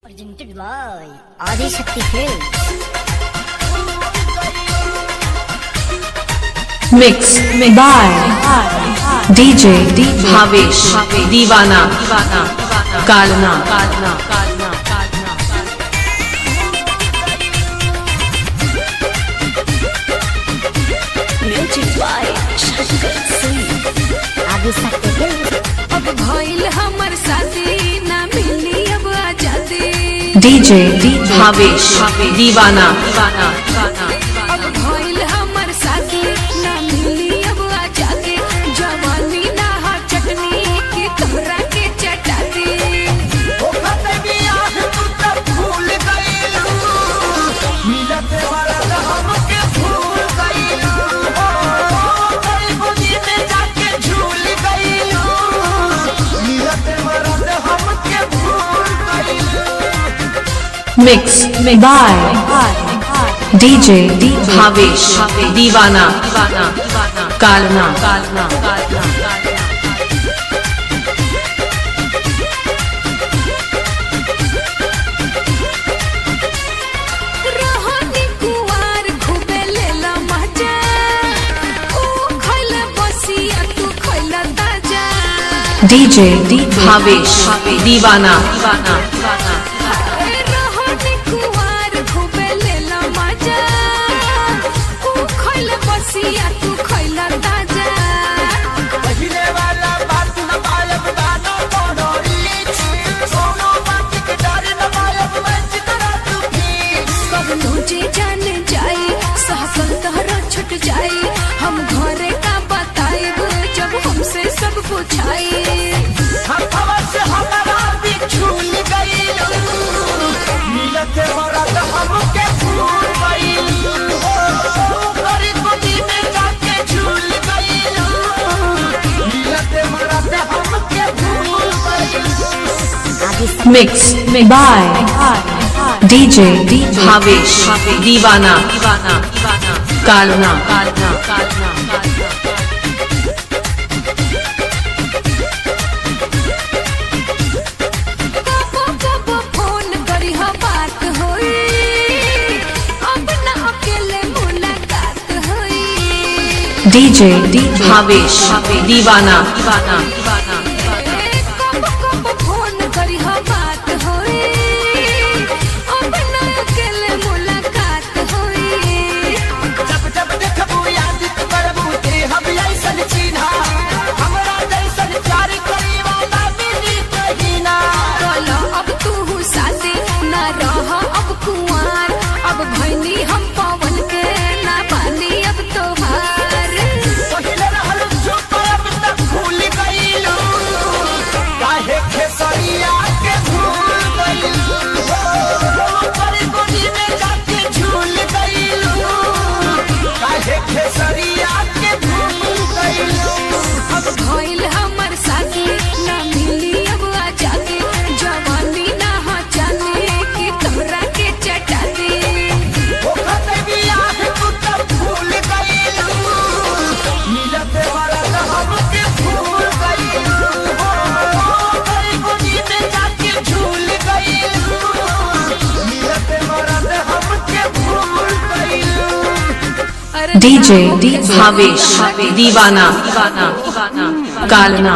Presented by Adi Shakti Films. Mix by DJ Bhavesh Deewana Kalna Music by Shankar Singh. Adi Shakti Films. अब भइल हमर शादी ना मिली अब आजादी DJ Bhavesh Deewana अब भइल हमर शादी ना मिली अब आजादी जवानी ना हा चटनी की तोहरा के चटाती Mix by DJ Bhavesh Deewana Kalna रोहनी कुवार खूबे लेला मजा ओ खइला बसिया तू खइला ताजा DJ Bhavesh Deewana रोहनी कुवार खूबे लेला मजा ओ खइला बसिया तू खइला ताजा तुझे जान जाए सहसल तहरा छुट जाए हम घरे का बताए जब हमसे सब पूछाए Mix by DJ Bhavesh Deewana Kalna कबो फोन करी हा बात होई अब ना अकेले मुलाकात होई DJ Bhavesh Deewana कबो फोन करी हा बात होई अब ना अकेले मुलाकात होई बोलो अब तू शादी ना रह अब कुंवार अब भैनी हम पवन के ना बानी अब तोहार अब भइल हमर शादी ना मिली अब आजादी जवानी ना हा जाने की तोहरा के चटाती DJ Bhavesh Deewana Kalna